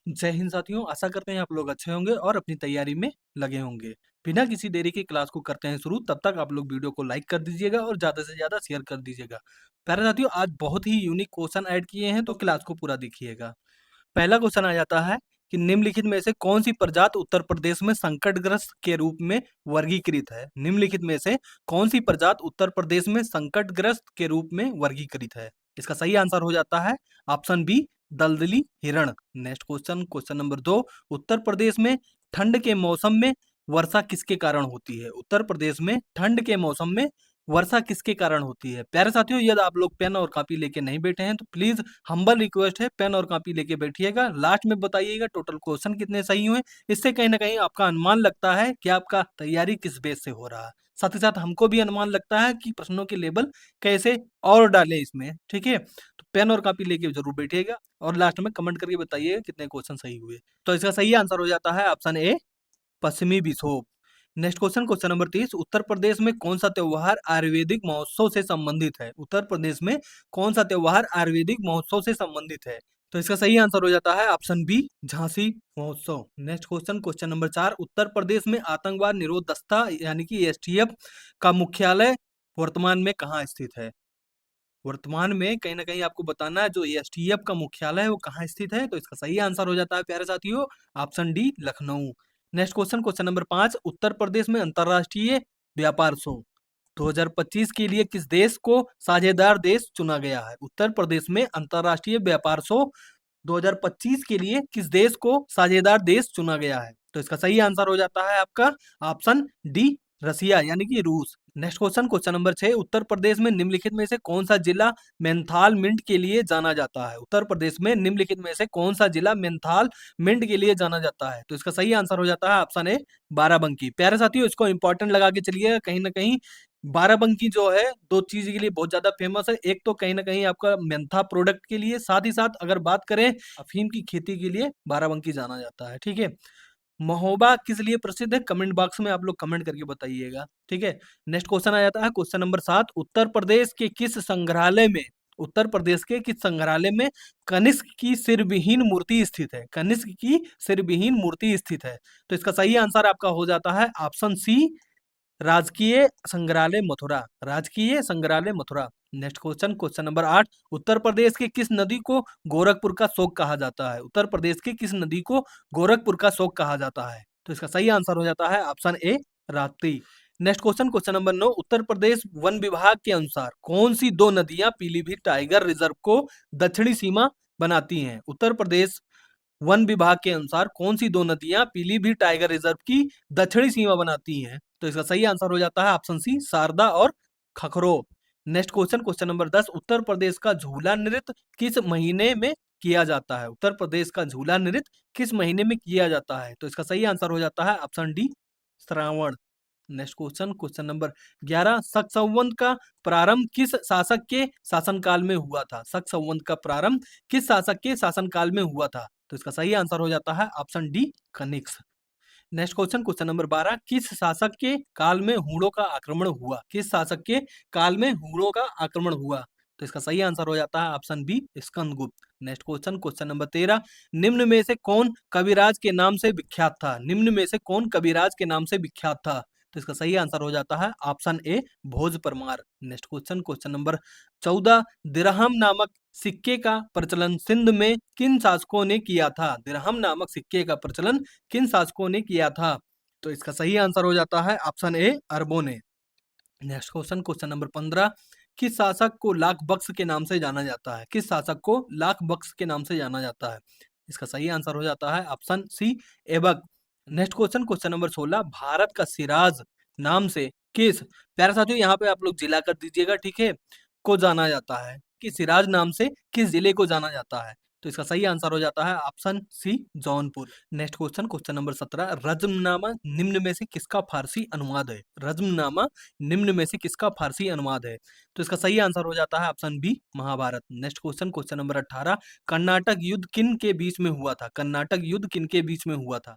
जय हिंद साथियों, आशा करते हैं आप लोग अच्छे होंगे और अपनी तैयारी में लगे होंगे। बिना किसी देरी के क्लास को करते हैं शुरू। तब तक आप लोग वीडियो को लाइक कर दीजिएगा और ज़्यादा से ज़्यादा शेयर कर दीजिएगा। प्यारे साथियों, आज बहुत ही यूनिक क्वेश्चन ऐड किए हैं, तो क्लास को पूरा देखिएगा। पहला क्वेश्चन आ जाता है कि निम्नलिखित में से कौन सी प्रजाति उत्तर प्रदेश में संकटग्रस्त के रूप में वर्गीकृत है। निम्नलिखित में से कौन सी प्रजाति उत्तर प्रदेश में संकटग्रस्त के रूप में वर्गीकृत है। इसका सही आंसर हो जाता है ऑप्शन बी, दलदली हिरण। Next question, question number 2, Uttar Pradesh में ठंड के मौसम में वर्षा किसके कारण होती है। उत्तर प्रदेश में ठंड के मौसम में वर्षा किसके कारण होती है। प्यारे साथियों, यदि आप लोग पेन और कॉपी लेके नहीं बैठे हैं तो प्लीज हम्बल रिक्वेस्ट है, पेन और कॉपी लेके बैठिएगा। लास्ट में बताइएगा टोटल क्वेश्चन कितने सही हुए। इससे कहीं ना कहीं आपका अनुमान लगता है कि आपका तैयारी किस बेस से हो रहा है। साथ ही साथ हमको भी अनुमान लगता है कि प्रश्नों के लेवल कैसे और डाले इसमें। ठीक है, तो पेन और कॉपी लेके जरूर बैठिएगा और लास्ट में कमेंट करके बताइएगा कितने क्वेश्चन सही हुए। तो इसका सही आंसर हो जाता है ऑप्शन ए, पश्चिमी विक्षोभ। Next question, question number 30, Uttar Pradesh में कौन सा त्योहार आयुर्वेदिक महोत्सव से संबंधित है। उत्तर प्रदेश में कौन सा त्योहार आयुर्वेदिक महोत्सव से संबंधित है। तो इसका सही आंसर हो जाता है ऑप्शन बी, झांसी महोत्सव। Next question, question number 4, Uttar Pradesh में आतंकवाद निरोध दस्ता यानी कि एसटीएफ का मुख्यालय वर्तमान में कहाँ स्थित है। वर्तमान में कहीं ना कहीं आपको बताना है जो एसटीएफ का मुख्यालय है वो कहाँ स्थित है। तो इसका सही आंसर हो जाता है प्यारे साथियों option D, Lucknow. Next question, question number 5, Uttar Pradesh में अंतर्राष्ट्रीय व्यापार शो 2025 के लिए किस देश को साझेदार देश चुना गया है। उत्तर प्रदेश में अंतर्राष्ट्रीय व्यापार शो 2025 के लिए किस देश को साझेदार देश चुना गया है। तो इसका सही आंसर हो जाता है आपका ऑप्शन डी, रसिया यानी कि रूस। Next question, question number 6, Uttar Pradesh में निम्नलिखित में से कौन सा जिला मेंथाल मिंट के लिए जाना जाता है। उत्तर प्रदेश में निम्नलिखित में से कौन सा जिला मेंथाल मिंट के लिए जाना जाता है। तो इसका सही आंसर हो जाता है ऑप्शन ए, बाराबंकी। प्यारे साथियों, इसको इंपॉर्टेंट लगा के चलिए। कहीं ना कहीं बाराबंकी जो है दो चीज के लिए बहुत ज्यादा फेमस है। एक तो कहीं ना कहीं आपका मेंथा प्रोडक्ट के लिए, साथ ही साथ अगर बात करें अफीम की खेती के लिए बाराबंकी जाना जाता है। ठीक है, महोबा किस लिए प्रसिद्ध है, कमेंट बॉक्स में आप लोग कमेंट करके बताइएगा। ठीक है, नेक्स्ट क्वेश्चन आ जाता है क्वेश्चन नंबर 7, उत्तर प्रदेश के किस संग्रहालय में, उत्तर प्रदेश के किस संग्रहालय में कनिष्क की सिरविहीन मूर्ति स्थित है। कनिष्क की सिरविहीन मूर्ति स्थित है। तो इसका सही आंसर आपका हो जाता है ऑप्शन सी, राजकीय संग्रहालय मथुरा। राजकीय संग्रहालय Mathura. Next question, question number 8, Uttar Pradesh के किस नदी को गोरखपुर का शोक कहा जाता है। उत्तर प्रदेश की किस नदी को गोरखपुर का शोक कहा जाता है। तो इसका सही आंसर हो जाता है ऑप्शन ए, Rapti. Next question, question number 9, Uttar Pradesh one विभाग के अनुसार कौन सी दो नदियां पीलीभीत टाइगर रिजर्व को दक्षिणी सीमा बनाती हैं। उत्तर प्रदेश वन विभाग के अनुसार कौन सी दो नदियां पीलीभीत टाइगर रिजर्व की दक्षिणी सीमा बनाती हैं। तो इसका सही आंसर हो जाता है ऑप्शन सी, शारदा और खखरो। Next question, question number 10, Uttar Pradesh का झूला नृत्य किस महीने में किया जाता है। उत्तर प्रदेश का झूला नृत्य किस महीने में किया जाता है। तो इसका सही आंसर हो जाता है option D, Shravan. Next question, question number 11, शक संवत का प्रारंभ किस शासक के शासनकाल में हुआ था। शक संवत का प्रारंभ किस शासक के शासनकाल में हुआ था। तो इसका सही आंसर हो जाता है option D, Kanishka. Next question, question number 12, किस शासक के काल में हूणों का आक्रमण हुआ। किस शासक के काल में हूणों का आक्रमण हुआ। तो इसका सही आंसर हो जाता है option B, Skandagupta. Next question, question number 13, निम्न में से कौन कविराज के नाम से विख्यात था। निम्न में से कौन कविराज के नाम से विख्यात था। तो इसका सही आंसर हो जाता है ऑप्शन ए, भोज Parmar. Next question, question number 14, दिरहम नामक सिक्के का प्रचलन सिंध में किन शासकों ने किया था। दिरहम नामक सिक्के का प्रचलन किन शासकों ने किया था। तो इसका सही आंसर हो जाता है ऑप्शन ए, अरबों ने। नेक्स्ट क्वेश्चन, क्वेश्चन नंबर 15, किस शासक को लाख बख्श के नाम से जाना जाता है। किस शासक को लाख बख्श के नाम से जाना जाता है। इसका सही आंसर हो जाता है option C, Aibak. Next question, question number 16, Bharat का सिराज नाम से किस, प्यारे साथियों यहाँ पे आप लोग जिला कर दीजिएगा, ठीक है, को जाना जाता है। कि सिराज नाम से किस जिले को जाना जाता है। तो इसका सही आंसर हो जाता है option C, Jaunpur. Next question, question number 17, Razmnama निम्न में से किसका फारसी अनुवाद है। रज्मनामा निम्न में से किसका फारसी अनुवाद है। तो इसका सही आंसर हो जाता है option B, Mahabharat. Next question, question number 18, Karnataka युद्ध किन के बीच में हुआ था। कर्नाटक युद्ध किन के बीच में हुआ था।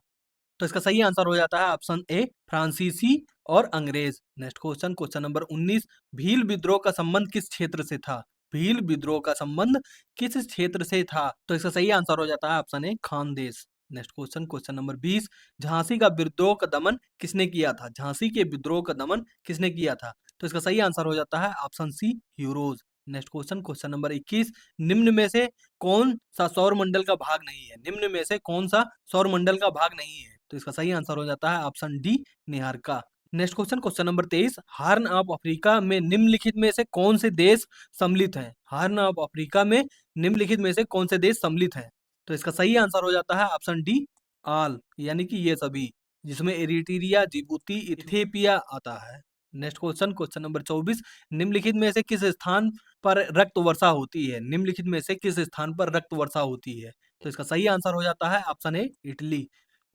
तो इसका सही आंसर हो जाता है ऑप्शन ए, फ्रांसीसी और अंग्रेज। Next question, question number 19, Bhil विद्रोह का संबंध किस क्षेत्र से था। भील विद्रोह का संबंध किस क्षेत्र से था? तो इसका सही आंसर हो जाता है ऑप्शन ए Khandesh. Next question, question number 20, Jhansi का विद्रोह का दमन किसने किया था? झांसी के विद्रोह का दमन किसने किया था? तो इसका सही आंसर हो जाता है ऑप्शन सी यूरोज। नेक्स्ट क्वेश्चन, क्वेश्चन नंबर 21, निम्न में से कौन सा सौर मंडल का भाग नहीं है? निम्न में से कौन सा सौर मंडल का भाग नहीं है? तो इसका सही आंसर हो जाता है option D Niharika. Next question, question number 23, horn of Africa में निम्नलिखित में से कौन से देश सम्मिलित हैं? हार्न ऑफ अफ्रीका में निम्नलिखित में से कौन से देश सम्मिलित हैं? तो इसका सही आंसर हो जाता है ऑप्शन डी ऑल, यानी कि ये सभी, जिसमें एरिट्रिया, जिबूती, इथियोपिया आता है। नेक्स्ट क्वेश्चन, क्वेश्चन नंबर 24, निम्नलिखित में से किस स्थान पर रक्त वर्षा होती है? निम्नलिखित में से किस स्थान पर रक्त वर्षा होती है? तो इसका सही आंसर हो जाता है ऑप्शन ए Italy.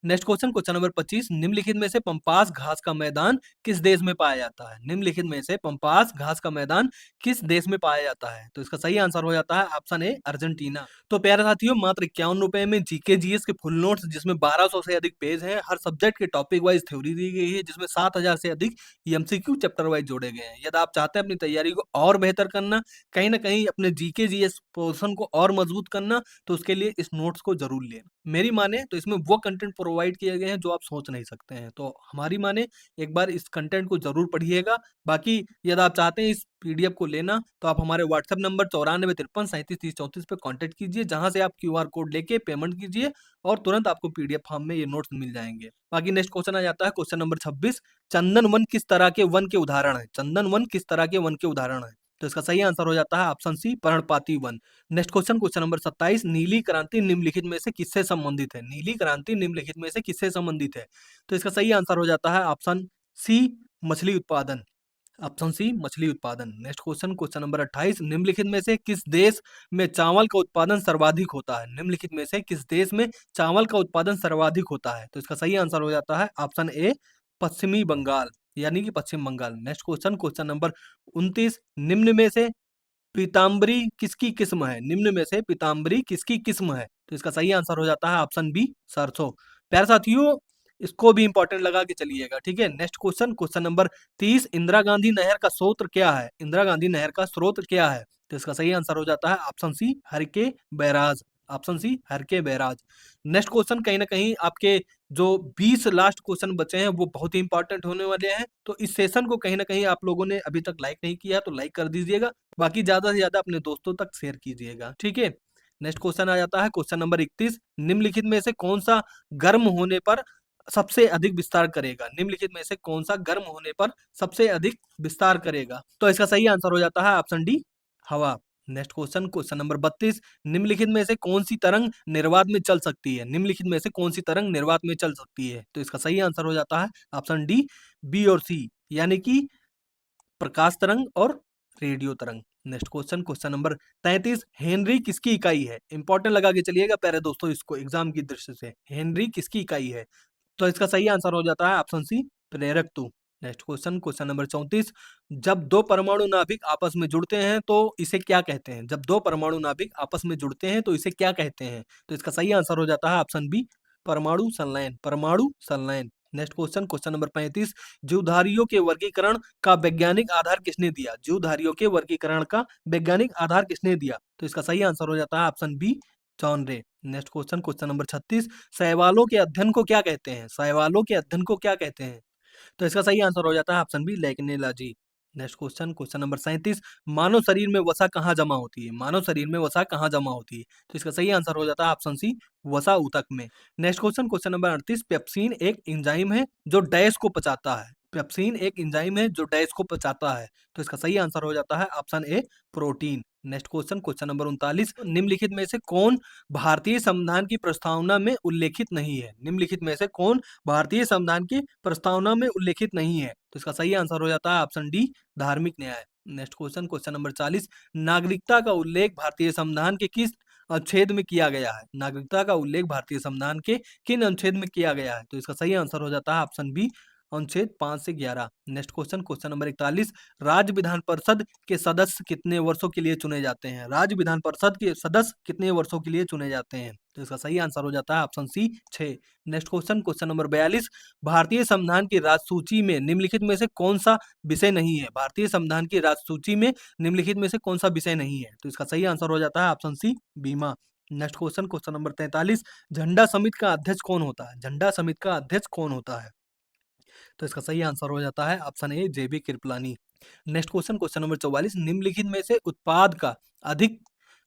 Next question, question number 25, निम्नलिखित में से पंपास घास का मैदान किस देश में पाया जाता है? निम्नलिखित में से पंपास घास का मैदान किस देश में पाया जाता है? तो इसका सही आंसर हो जाता है ऑप्शन ए अर्जेंटीना। तो प्यारे साथियों, मात्र 51 रुपए में जीके जीएस के फुल नोट्स, जिसमें 1200 से अधिक पेज हैं, हर सब्जेक्ट के टॉपिक वाइज थ्योरी दी गई है, जिसमें 7000 से अधिक एमसीक्यू चैप्टर वाइज जोड़े गए हैं। यदि आप चाहते हैं अपनी तैयारी को और बेहतर करना, कहीं ना कहीं अपने जीके जीएस पोर्शन को और मजबूत करना, तो उसके लिए इस नोट्स को जरूर लें। मेरी माने तो इसमें वो कंटेंट प्रोवाइड किए गए हैं जो आप सोच नहीं सकते हैं। तो हमारी माने एक बार इस कंटेंट को जरूर पढ़िएगा। बाकी यदि आप चाहते हैं इस पीडीएफ को लेना, तो आप हमारे व्हाट्सएप नंबर 9453373034 पे कांटेक्ट कीजिए, जहां से आप क्यूआर कोड लेके पेमेंट कीजिए और तुरंत आपको पीडीएफ फॉर्म में ये नोट्स मिल जाएंगे। बाकी नेक्स्ट क्वेश्चन आ जाता है, क्वेश्चन नंबर 26, चंदन वन किस तरह के वन के उदाहरण है? चंदन वन किस तरह के वन के उदाहरण है? तो इसका सही आंसर हो जाता है ऑप्शन सी पर्णपाती one. Next question, question number 27, नीली क्रांति निम्नलिखित में से किससे संबंधित है? नीली क्रांति निम्नलिखित में से किससे संबंधित है? तो इसका सही आंसर हो जाता है ऑप्शन सी मछली उत्पादन। ऑप्शन सी मछली उत्पादन। नेक्स्ट क्वेश्चन, क्वेश्चन नंबर 28, निम्नलिखित में से किस देश में चावल का उत्पादन सर्वाधिक होता है? निम्नलिखित में से किस देश में चावल का उत्पादन सर्वाधिक होता है? तो इसका सही आंसर हो जाता है ऑप्शन ए पश्चिमी बंगाल, यानी कि पश्चिम Bengal. Next question, question number 29, निम्न में से पीताम्बरी किसकी किस्म है? निम्न में से पीताम्बरी किसकी किस्म है? तो इसका सही आंसर हो जाता है ऑप्शन बी सरसों। प्यारे साथियों, इसको भी इंपॉर्टेंट लगा के चलिएगा, ठीक है। Next question, question number 30, Indira Gandhi नहर का स्रोत क्या है? इंदिरा गांधी नहर का स्रोत क्या है? तो इसका सही आंसर हो जाता है option C Harike barrage. Option C Harike barrage. Next question, कहीं ना कहीं आपके जो 20 लास्ट क्वेश्चन बचे हैं वो बहुत ही इंपॉर्टेंट होने वाले हैं। तो इस सेशन को कहीं ना कहीं आप लोगों ने अभी तक लाइक नहीं किया तो लाइक कर दीजिएगा। बाकी ज्यादा से ज्यादा अपने दोस्तों तक शेयर कीजिएगा, ठीक है। नेक्स्ट क्वेश्चन आ जाता है, क्वेश्चन नंबर 31, निम्नलिखित में से कौन सा गर्म होने पर सबसे अधिक विस्तार करेगा? निम्नलिखित में से कौन सा गर्म होने पर सबसे अधिक विस्तार करेगा? तो इसका सही आंसर हो जाता है ऑप्शन डी हवा। नेक्स्ट क्वेश्चन, क्वेश्चन नंबर 32, निम्नलिखित में से कौन सी तरंग निर्वात में चल सकती है? निम्नलिखित में से कौन सी तरंग निर्वात में चल सकती है? तो इसका सही आंसर हो जाता है ऑप्शन डी बी और सी, यानी कि प्रकाश तरंग और रेडियो तरंग। Next question, question number 33, Henry किसकी इकाई है? इंपॉर्टेंट लगा के चलिएगा प्यारे दोस्तों, इसको एग्जाम की दृष्टि से, हेनरी किसकी इकाई है? तो इसका सही आंसर हो जाता है ऑप्शन सी प्रेरक तू। नेक्स्ट क्वेश्चन, क्वेश्चन नंबर 34, जब दो परमाणु नाभिक आपस में जुड़ते हैं तो इसे क्या कहते हैं? जब दो परमाणु नाभिक आपस में जुड़ते हैं तो इसे क्या कहते हैं? तो इसका सही आंसर हो जाता है ऑप्शन बी परमाणु संलयन। परमाणु संलयन। नेक्स्ट क्वेश्चन, क्वेश्चन नंबर 35, जीवधारियों के वर्गीकरण का वैज्ञानिक आधार किसने दिया? जीवधारियों के वर्गीकरण का वैज्ञानिक आधार किसने दिया? तो इसका सही आंसर हो जाता है option B John Ray. Next question, question number 36, शैवालों के अध्ययन को क्या कहते हैं? शैवालों के अध्ययन को क्या कहते हैं? तो इसका सही आंसर हो जाता है ऑप्शन बी लेक्नेलॉजी। नेक्स्ट क्वेश्चन, क्वेश्चन नंबर 37, मानव शरीर में वसा कहाँ जमा होती है? मानव शरीर में वसा कहाँ जमा होती है? तो इसका सही आंसर हो जाता है ऑप्शन सी वसा ऊतक में। Next question, question number 38, pepsin एक एंजाइम है जो डैश को पचाता है। पेप्सिन एक एंजाइम है जो डैश को पचाता है। तो इसका सही आंसर हो जाता है ऑप्शन ए protein. Next question, question number 39, निम्नलिखित में से कौन भारतीय संविधान की प्रस्तावना में उल्लेखित नहीं है? निम्नलिखित में से कौन भारतीय संविधान की प्रस्तावना में उल्लेखित नहीं है? तो इसका सही आंसर हो जाता है ऑप्शन डी धार्मिक न्याय। नेक्स्ट क्वेश्चन, क्वेश्चन नंबर 40, नागरिकता का उल्लेख भारतीय संविधान के किस अनुच्छेद में किया गया है? नागरिकता का उल्लेख भारतीय संविधान के किन अनुच्छेद में किया गया है? तो इसका सही आंसर हो जाता है ऑप्शन बी अनुच्छेद 5 से 11। नेक्स्ट क्वेश्चन, क्वेश्चन नंबर 41, राज्य विधान परिषद के सदस्य कितने वर्षों के लिए चुने जाते हैं? राज्य विधान परिषद के सदस्य कितने वर्षों के लिए चुने जाते हैं? तो इसका सही आंसर हो जाता है option C 6। Next question, question number 42, भारतीय संविधान की राज्य में निम्नलिखित में से कौन सा विषय नहीं है? भारतीय संविधान की राज्य में निम्नलिखित में से कौन सा विषय नहीं है? तो इसका सही आंसर हो जाता है ऑप्शन सी बीमा। नेक्स्ट क्वेश्चन, क्वेश्चन नंबर 43, झंडा समिति का अध्यक्ष कौन होता है? झंडा समिति का अध्यक्ष कौन होता है? तो इसका सही आंसर हो जाता है option A J B Kripalani. Next question, question number 44, निम्नलिखित में से उत्पाद का अधिक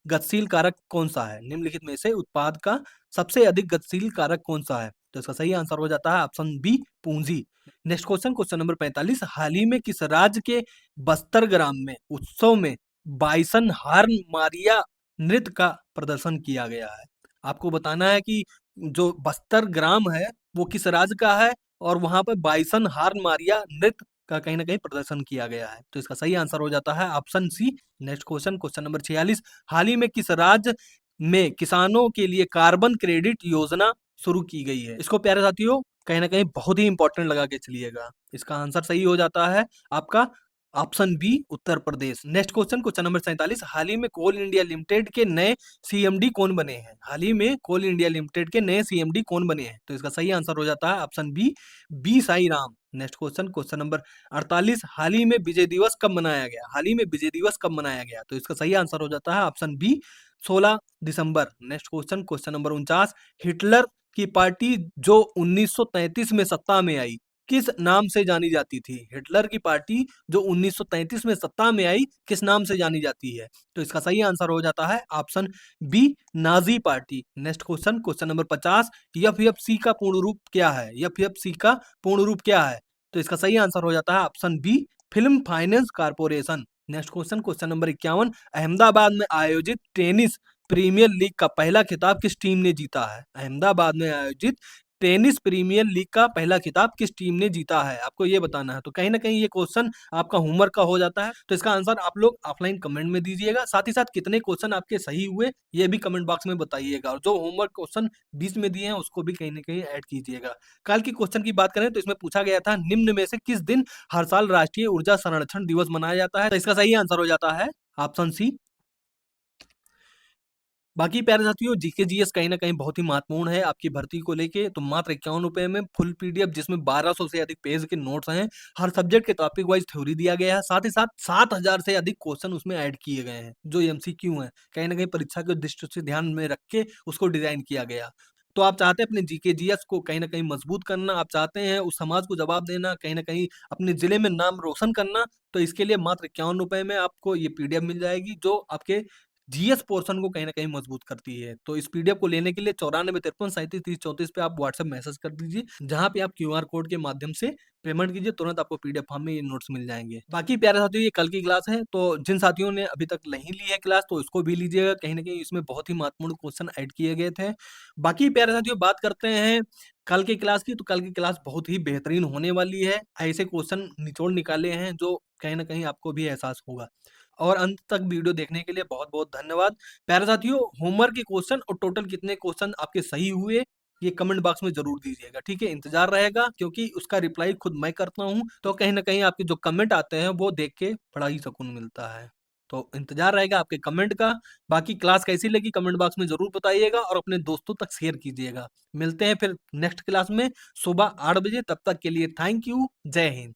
गतिशील कारक कौन सा है? निम्नलिखित में से उत्पाद का सबसे अधिक गतिशील कारक कौन सा है? तो इसका सही आंसर हो जाता है ऑप्शन बी पूंजी। नेक्स्ट क्वेश्चन, क्वेश्चन नंबर 45, हाल ही में किस राज्य के बस्तर ग्राम में उत्सव में बाइसन हार्न मारिया नृत्य का प्रदर्शन किया गया है? आपको बताना है कि जो बस्तर ग्राम है वो किस राज्य का है और वहां पर बाइसन हार्न मारिया नृत्य का कहीं ना कहीं प्रदर्शन किया गया है। तो इसका सही आंसर हो जाता है option C. Next question, question number 46, हाल ही में किस राज्य में किसानों के लिए कार्बन क्रेडिट योजना शुरू की गई है? इसको प्यारे साथियों कहीं ना कहीं बहुत ही इंपॉर्टेंट लगा के चलिएगा। इसका आंसर सही हो जाता है आपका option B Uttar Pradesh. Next question, question number 47, हाल ही में कोल इंडिया लिमिटेड के नए सीएमडी कौन बने हैं? हाल ही में कोल इंडिया लिमिटेड के नए सीएमडी कौन बने हैं? तो इसका सही आंसर हो जाता है option B Sai Ram. Next question, question number 48, हाल ही में विजय दिवस कब मनाया गया? हाल ही में विजय दिवस कब मनाया गया? तो इसका सही आंसर हो जाता है ऑप्शन बी 16 दिसंबर। Next question, question number 49, Hitler की पार्टी जो 1933 में सत्ता में आई किस नाम से जानी जाती थी? हिटलर की पार्टी जो 1933 में सत्ता में आई किस नाम से जानी जाती है? तो इसका सही आंसर हो जाता है option B Nazi party. Next question, question number 50, FFC का पूर्ण रूप क्या है? एफएफसी का पूर्ण रूप क्या है? तो इसका सही आंसर हो जाता है option B film finance corporation. Next question, question number 51, Ahmedabad में आयोजित टेनिस प्रीमियर लीग का पहला खिताब किस टीम ने जीता है? अहमदाबाद में आयोजित टेनिस प्रीमियर लीग का पहला खिताब किस टीम ने जीता है? आपको ये बताना है। तो कहीं ना कहीं ये क्वेश्चन आपका होमवर्क का हो जाता है। तो इसका आंसर आप लोग ऑफलाइन कमेंट में दीजिएगा। साथ ही साथ कितने क्वेश्चन आपके सही हुए ये भी कमेंट बॉक्स में बताइएगा और जो होमवर्क क्वेश्चन बीच में दिए हैं उसको भी कहीं ना कहीं ऐड कीजिएगा। कल की क्वेश्चन की बात करें तो इसमें पूछा गया था निम्न में से किस दिन हर साल राष्ट्रीय ऊर्जा संरक्षण दिवस मनाया जाता है? तो इसका सही आंसर हो जाता है ऑप्शन सी। बाकी प्यारे साथियों जीके जीएस कहीं ना कहीं बहुत ही महत्वपूर्ण है आपकी भर्ती को लेके। तो मात्र 51 रुपए में फुल पीडीएफ जिसमें 1200 से अधिक पेज के नोट्स हैं। हर सब्जेक्ट के टॉपिक वाइज थ्योरी दिया गया है। साथ ही साथ 7000 से अधिक क्वेश्चन उसमें ऐड किए गए हैं जो एमसीक्यू हैं। कहीं ना कहीं परीक्षा के दृष्टि से ध्यान में रख के उसको डिजाइन किया गया। तो आप चाहते हैं अपने जीके जीएस को कहीं ना कहीं मजबूत करना, आप चाहते हैं उस समाज को जवाब देना, कहीं ना कहीं अपने जिले में नाम रोशन करना, तो इसके लिए मात्र 51 रुपए में आपको ये पीडीएफ मिल जाएगी जो आपके जीएस पोर्शन को कहीं न कहीं मजबूत करती है। तो इस पीडीएफ को लेने के लिए 9453373034 पे आप व्हाट्सएप मैसेज कर दीजिए, जहाँ पे आप क्यूआर कोड के माध्यम से पेमेंट कीजिए, तुरंत आपको पीडीएफ फॉर्म में ये नोट्स मिल जाएँगे। बाकी प्यारे साथियों ये कल की क्लास है, तो जिन साथियों ने अभी तक नहीं ली है क्लास तो इसको भी लीजिएगा, कहीं न कहीं इसमें बहुत ही महत्वपूर्ण क्वेश्चन ऐड किए गए थे। बाकी प्यारे साथियों बात करते हैं कल की क्लास की, तो कल की क्लास बहुत ही बेहतरीन होने वाली है। ऐसे क्वेश्चन निचोड़ निकाले हैं जो कहीं न कहीं आपको भी एहसास होगा। और अंत तक वीडियो देखने के लिए बहुत-बहुत धन्यवाद। प्यारे साथियों होमवर्क के क्वेश्चन और टोटल कितने क्वेश्चन आपके सही हुए, ये कमेंट बॉक्स में ज़रूर दीजिएगा, ठीक है? इंतज़ार रहेगा क्योंकि उसका रिप्लाई खुद मैं करता हूँ, तो कहीं न कहीं आपके जो कमेंट आते हैं वो देख के बड़ा ही सुकून मिलता है। तो इंतज़ार रहेगा आपके कमेंट का। बाकी क्लास कैसी लगी कमेंट बॉक्स में ज़रूर बताइएगा और अपने दोस्तों तक शेयर कीजिएगा। मिलते हैं फिर नेक्स्ट क्लास में सुबह 8 बजे, तब तक के लिए थैंक यू। जय हिंद।